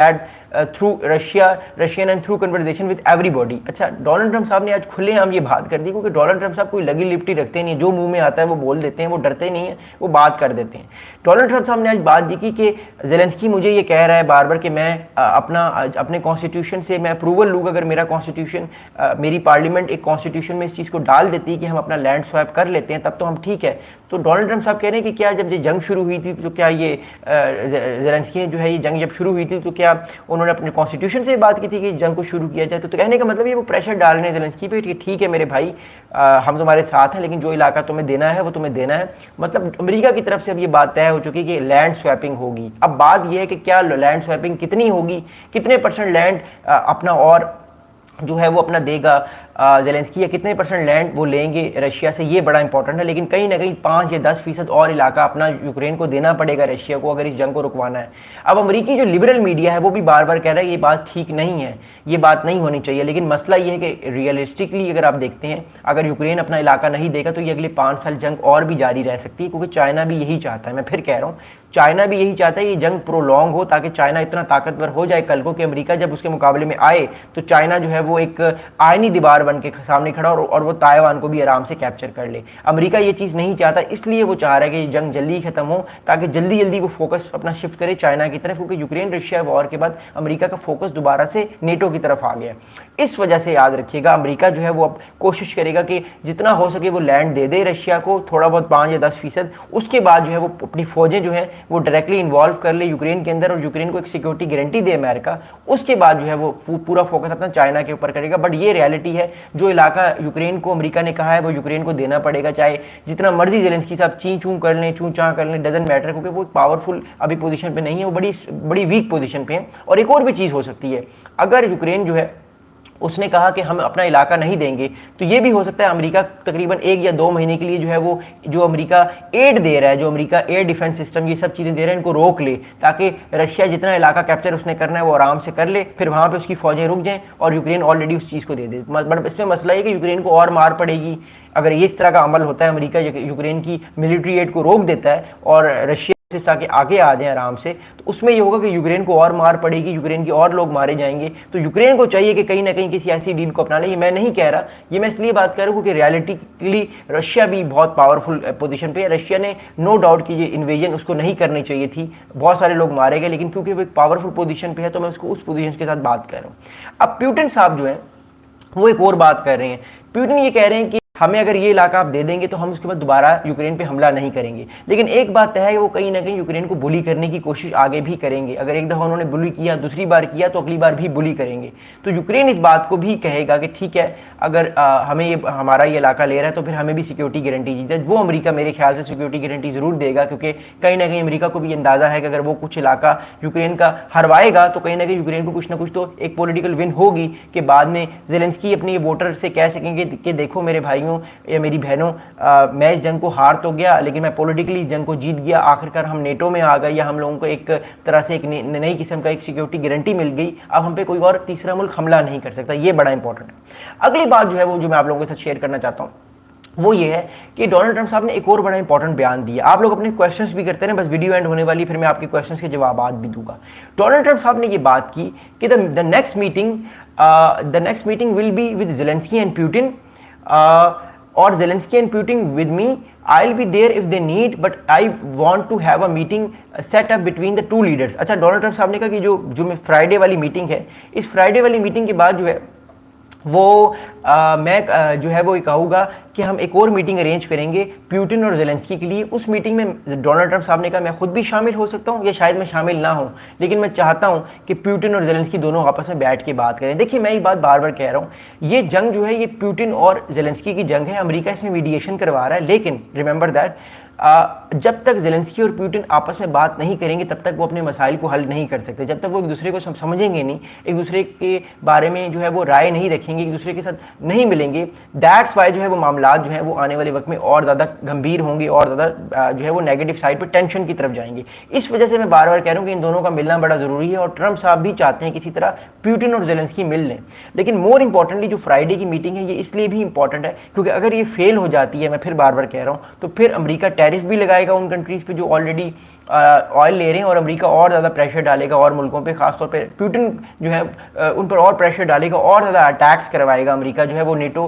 had through Russian and through conversation with everybody। अच्छा, Donald Trump साहब ने आज खुलेआम ये बात कर दी, क्योंकि डोनाल्ड ट्रंप साहब कोई लगी लिपटी रखते नहीं, जो मुंह में आता है वो बोल देते हैं, वो डरते नहीं है, वो बात कर देते हैं। डोनाल्ड ट्रंप साहब ने आज बात दी कि ज़ेलेंस्की मुझे ये कह रहा है बार बार कि मैं अपने कॉन्स्टिट्यूशन से मैं अप्रूवल लूँगा, अगर मेरा कॉन्स्टिट्यूशन मेरी पार्लियामेंट एक कॉन्स्टिट्यूशन में इस चीज़ को डाल देती है कि हम अपना लैंड स्वैप कर लेते हैं, तब तो हम ठीक है। तो डोनाल्ड ट्रंप साहब कह रहे हैं कि क्या जब ये जंग शुरू हुई थी तो क्या ये ज़ेलेंस्की ने जो है ये जंग जब शुरू हुई थी तो क्या उन्होंने अपने कॉन्स्टिट्यूशन से बात की थी कि जंग को शुरू किया जाए? तो कहने का मतलब ये वो प्रेशर डाल रहे हैं ज़ेलेंस्की पे कि ठीक है मेरे भाई, हम तुम्हारे साथ हैं, लेकिन जो इलाका तुम्हें देना है वो तुम्हें देना है। मतलब अमेरिका की तरफ से अब ये बात तय हो चुकी है कि लैंड स्वैपिंग होगी। अब बात यह है कि क्या लैंड स्वैपिंग कितनी होगी, कितने % लैंड अपना और जो है वो अपना देगा ज़ेलेंस्की, या कितने % लैंड वो लेंगे रशिया से, ये बड़ा इंपॉर्टेंट है। लेकिन कहीं ना कहीं 5 या 10% और इलाका अपना यूक्रेन को देना पड़ेगा रशिया को, अगर इस जंग को रुकवाना है। अब अमेरिकी जो लिबरल मीडिया है वो भी बार बार कह रहा है ये बात ठीक नहीं है, ये बात नहीं होनी चाहिए। लेकिन मसला ये है कि रियलिस्टिकली अगर आप देखते हैं, अगर यूक्रेन अपना इलाका नहीं देगा तो ये अगले 5 साल जंग और भी जारी रह सकती है, क्योंकि चाइना भी यही चाहता है। मैं फिर कह रहा हूँ, चाइना भी यही चाहता है ये जंग प्रोलॉन्ग हो, ताकि चाइना इतना ताकतवर हो जाए कल को कि अमेरिका जब उसके मुकाबले में आए तो चाइना जो है वो एक आयनी दीवार बन के सामने खड़ा और वो ताइवान को भी आराम से कैप्चर कर ले। अमेरिका ये चीज़ नहीं चाहता, इसलिए वो चाह रहा है कि ये जंग जल्दी खत्म हो, ताकि जल्दी जल्दी वो फोकस अपना शिफ्ट करे चाइना की तरफ, क्योंकि यूक्रेन रशिया वॉर के बाद अमेरिका का फोकस दोबारा से नेटो की तरफ आ गया। इस वजह से याद रखिएगा, अमेरिका जो है वो अब कोशिश करेगा कि जितना हो सके वो लैंड दे दे रशिया को, थोड़ा बहुत 5 या 10%। उसके बाद जो है वो अपनी फौजें जो है वो डायरेक्टली इन्वॉल्व कर ले यूक्रेन के अंदर और यूक्रेन को एक सिक्योरिटी गारंटी दे अमेरिका। उसके बाद जो है वो पूरा फोकस अपना चाइना के ऊपर करेगा। बट ये रियलिटी है, जो इलाका यूक्रेन को अमेरिका ने कहा है वो यूक्रेन को देना पड़ेगा, चाहे जितना मर्जी ज़ेलेंस्की साहब ची चूं कर लें, चूं चां कर लें, डजंट मैटर, क्योंकि वो पावरफुल अभी पोजीशन पे नहीं है, वो बड़ी वीक पोजीशन पे है। और एक और भी चीज़ हो सकती है, अगर यूक्रेन जो है उसने कहा कि हम अपना इलाका नहीं देंगे, तो ये भी हो सकता है अमेरिका तकरीबन 1 या 2 महीने के लिए जो है वो जो अमेरिका एड दे रहा है, जो अमेरिका एयर डिफेंस सिस्टम ये सब चीज़ें दे रहा है, इनको रोक ले, ताकि रशिया जितना इलाका कैप्चर उसने करना है वो आराम से कर ले, फिर वहाँ पे उसकी फौजें रुक जाएं और यूक्रेन ऑलरेडी उस चीज़ को दे दे। बट इसमें मसला है कि यूक्रेन को और मार पड़ेगी अगर ये इस तरह का अमल होता है। अमेरिका यूक्रेन की मिलिट्री एड को रोक देता है और रशिया ताकि आगे आ जाए आराम से, तो उसमें ये होगा कि यूक्रेन को और मार पड़ेगी, यूक्रेन के और लोग मारे जाएंगे। तो यूक्रेन को चाहिए कि कहीं ना कहीं किसी ऐसी डील को अपना ले। ये मैं नहीं कह रहा, ये मैं इसलिए बात कर रहा हूँ क्योंकि रियलिटिकली रशिया भी बहुत पावरफुल पोजीशन पे है। रशिया ने नो डाउट कि ये इन्वेजन उसको नहीं करनी चाहिए थी, बहुत सारे लोग मारे गए, लेकिन क्योंकि वो एक पावरफुल पोजीशन पे है तो मैं उसको उस पोजीशन के साथ बात कर रहा हूँ। अब प्यूटिन साहब जो है वो एक और बात कर रहे हैं। प्यूटिन ये कह रहे हैं कि हमें अगर ये इलाका आप दे देंगे तो हम उसके बाद दोबारा यूक्रेन पे हमला नहीं करेंगे। लेकिन एक बात है कि वो कहीं ना कहीं यूक्रेन को बुली करने की कोशिश आगे भी करेंगे। अगर एक दफ़ा उन्होंने बुली किया, दूसरी बार किया, तो अगली बार भी बुली करेंगे। तो यूक्रेन इस बात को भी कहेगा कि ठीक है, अगर हमें ये हमारा ये इलाका ले रहा है तो फिर हमें भी सिक्योरिटी गारंटी दी जाए। वो अमेरिका मेरे ख्याल से सिक्योरिटी गारंटी ज़रूर देगा, क्योंकि कहीं ना कहीं अमेरिका को भी अंदाज़ा है कि अगर वो कुछ इलाका यूक्रेन का हरवाएगा तो कहीं ना कहीं यूक्रेन को कुछ ना कुछ तो एक पॉलिटिकल विन होगी कि बाद में ज़ेलेंस्की अपने वोटर से कह सकेंगे कि देखो मेरे भाइयों या मेरी बहनों, मैं इस जंग को हार तो गया लेकिन मैं पॉलिटिकली इस जंग को जीत गया। आखिरकार हम नेटो में आ गए, या हम लोगों को एक तरह से एक नई किस्म का एक सिक्योरिटी गारंटी मिल गई। अब हम पे कोई और तीसरा मुल्क हमला नहीं कर सकता। ये बड़ा इंपॉर्टेंट है। अगली बात जो है वो जो मैं आप लोगों के साथ शेयर करना चाहता हूँ वो ये है कि डोनाल्ड ट्रंप साहब ने एक और बड़ा इंपॉर्टेंट बयान दिया। आप लोग अपने क्वेश्चंस भी करते हैं, बस वीडियो एंड होने वाली, फिर मैं आपके क्वेश्चंस के जवाब भी दूंगा। डोनाल्ड ट्रंप साहब ने ये बात की कि the next meeting will be with Zelensky and Putin, or Zelensky and Putin with me. I'll be there if they need, but I want to have a meeting set up between the two leaders। अच्छा, Donald Trump साहब ने कहा कि जो मैं Friday वाली meeting है, इस फ्राइडे वाली मीटिंग के बाद जो है वो मैं जो है वो कहूँगा कि हम एक और मीटिंग अरेंज करेंगे प्यूटिन और ज़ेलेंस्की के लिए। उस मीटिंग में डोनाल्ड ट्रंप साहब ने कहा मैं खुद भी शामिल हो सकता हूँ या शायद मैं शामिल ना हूँ, लेकिन मैं चाहता हूँ कि प्यूटिन और ज़ेलेंस्की दोनों आपस में बैठ के बात करें। देखिए, मैं ये बात बार बार कह रहा हूँ, ये जंग जो है ये प्यूटिन और ज़ेलेंस्की की जंग है। अमेरिका इसमें मीडिएशन करवा रहा है, लेकिन रिमेंबर दैट जब तक ज़ेलेंस्की और पुतिन आपस में बात नहीं करेंगे तब तक वो अपने मसाइल को हल नहीं कर सकते। जब तक वो एक दूसरे को समझेंगे नहीं, एक दूसरे के बारे में जो है वो राय नहीं रखेंगे, एक दूसरे के साथ नहीं मिलेंगे, दैट्स वाई जो है वो मामला जो है वो आने वाले वक्त में और ज़्यादा गंभीर होंगे और ज़्यादा जो है वो नेगेटिव साइड पर टेंशन की तरफ जाएंगे। इस वजह से मैं बार बार कह रहा हूँ कि इन दोनों का मिलना बड़ा ज़रूरी है और ट्रंप साहब भी चाहते हैं किसी तरह पुतिन और ज़ेलेंस्की मिल लें। लेकिन मोर इंपॉर्टेंटली जो फ्राइडे की मीटिंग है ये इसलिए भी इंपॉर्टेंट है क्योंकि अगर ये फेल हो जाती है, मैं फिर बार बार कह रहा हूँ, तो फिर अमेरिका टैरिफ भी लगाएगा उन कंट्रीज़ पे जो ऑलरेडी ऑयल ले रहे हैं, और अमेरिका और ज़्यादा प्रेशर डालेगा और मुल्कों पे, खासतौर पे पुतिन जो है उन पर और प्रेशर डालेगा और ज़्यादा अटैक्स करवाएगा। अमेरिका जो है वो नेटो